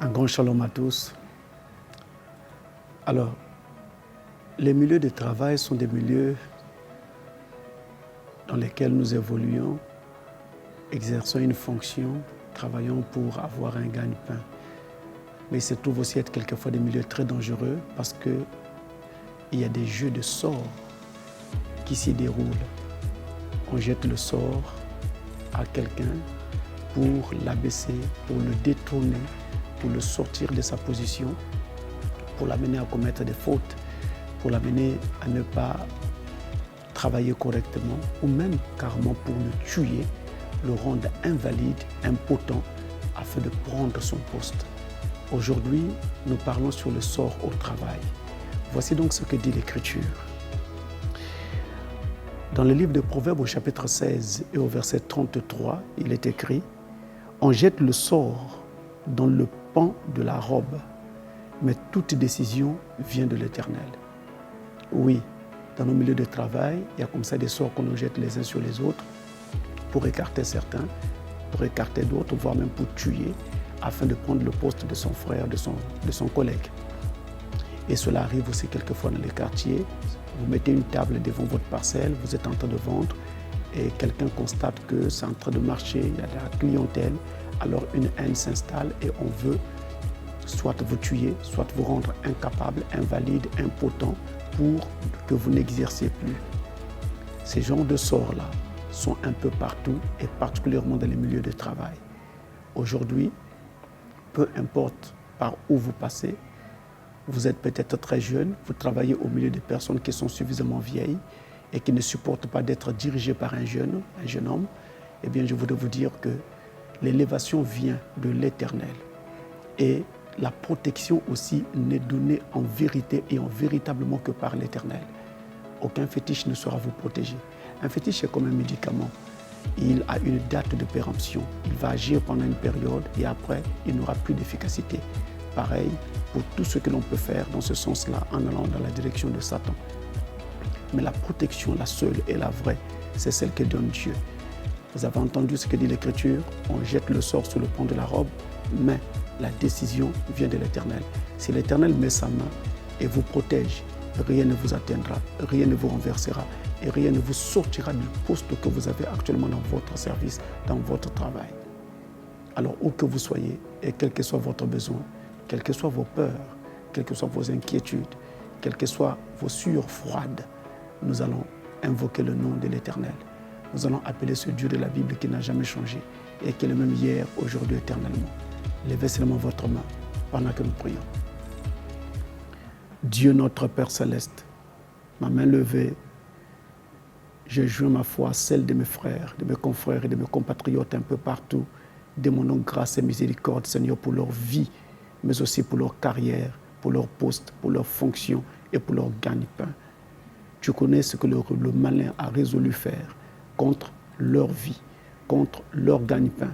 Un grand shalom à tous. Alors, les milieux de travail sont des milieux dans lesquels nous évoluons, exerçons une fonction, travaillons pour avoir un gagne-pain. Mais il se trouve aussi être quelquefois des milieux très dangereux parce qu'il y a des jeux de sorts qui s'y déroulent. On jette le sort à quelqu'un pour l'abaisser, pour le détourner, pour le sortir de sa position, pour l'amener à commettre des fautes, pour l'amener à ne pas travailler correctement ou même carrément pour le tuer, le rendre invalide, impotent, afin de prendre son poste. Aujourd'hui, nous parlons sur le sort au travail. Voici donc ce que dit l'Écriture. Dans le livre de Proverbes au chapitre 16 et au verset 33, il est écrit « On jette le sort dans le pan de la robe, mais toute décision vient de l'Éternel. » Oui, dans nos milieux de travail, il y a comme ça des sorts qu'on nous jette les uns sur les autres pour écarter certains, pour écarter d'autres, voire même pour tuer, afin de prendre le poste de son frère, de son collègue. Et cela arrive aussi quelquefois dans les quartiers. Vous mettez une table devant votre parcelle, vous êtes en train de vendre et quelqu'un constate que c'est en train de marcher, il y a de la clientèle, alors une haine s'installe et on veut soit vous tuer, soit vous rendre incapable, invalide, impotent pour que vous n'exerciez plus. Ces genres de sorts-là sont un peu partout et particulièrement dans les milieux de travail. Aujourd'hui, peu importe par où vous passez, vous êtes peut-être très jeune, vous travaillez au milieu de personnes qui sont suffisamment vieilles et qui ne supportent pas d'être dirigées par un jeune homme, eh bien je voudrais vous dire que l'élévation vient de l'Éternel. Et la protection aussi n'est donnée en vérité et en véritablement que par l'Éternel. Aucun fétiche ne saura vous protéger. Un fétiche est comme un médicament. Il a une date de péremption. Il va agir pendant une période et après, il n'aura plus d'efficacité. Pareil pour tout ce que l'on peut faire dans ce sens-là en allant dans la direction de Satan. Mais la protection, la seule et la vraie, c'est celle que donne Dieu. Vous avez entendu ce que dit l'Écriture, on jette le sort sur le pont de la robe, mais la décision vient de l'Éternel. Si l'Éternel met sa main et vous protège, rien ne vous atteindra, rien ne vous renversera et rien ne vous sortira du poste que vous avez actuellement dans votre service, dans votre travail. Alors où que vous soyez et quel que soit votre besoin, quelles que soient vos peurs, quelles que soient vos inquiétudes, quelles que soient vos sueurs froides, nous allons invoquer le nom de l'Éternel. Nous allons appeler ce Dieu de la Bible qui n'a jamais changé et qui est le même hier, aujourd'hui, éternellement. Levez seulement votre main pendant que nous prions. Dieu notre Père Céleste, ma main levée, je joins ma foi à celle de mes frères, de mes confrères et de mes compatriotes un peu partout. Demandons grâce et miséricorde, Seigneur, pour leur vie, mais aussi pour leur carrière, pour leur poste, pour leur fonction et pour leur gagne-pain. Tu connais ce que le malin a résolu faire contre leur vie, contre leur gagne-pain,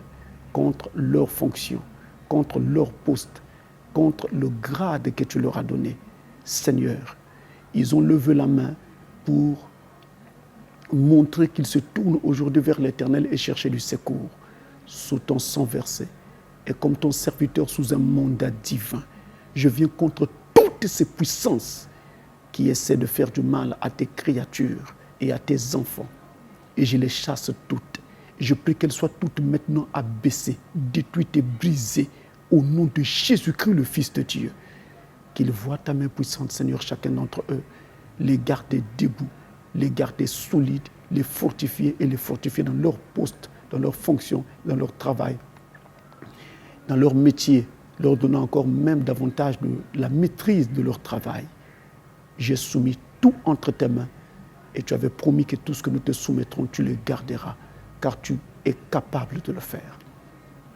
contre leur fonction, contre leur poste, contre le grade que tu leur as donné. Seigneur, ils ont levé la main pour montrer qu'ils se tournent aujourd'hui vers l'Éternel et chercher du secours sous ton sang versé. Et comme ton serviteur sous un mandat divin, je viens contre toutes ces puissances qui essaient de faire du mal à tes créatures et à tes enfants. Et je les chasse toutes. Je prie qu'elles soient toutes maintenant abaissées, détruites et brisées au nom de Jésus-Christ, le Fils de Dieu. Qu'ils voient ta main puissante, Seigneur, chacun d'entre eux, les garder debout, les garder solides, les fortifier et les fortifier dans leur poste, dans leur fonction, dans leur travail, dans leur métier, leur donnant encore même davantage de la maîtrise de leur travail. J'ai soumis tout entre tes mains et tu avais promis que tout ce que nous te soumettrons, tu le garderas, car tu es capable de le faire.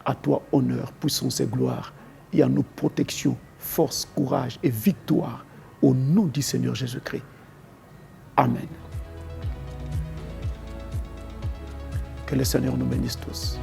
À toi, honneur, puissance et gloire, et à nos protections, force, courage et victoire, au nom du Seigneur Jésus-Christ. Amen. Que le Seigneur nous bénisse tous.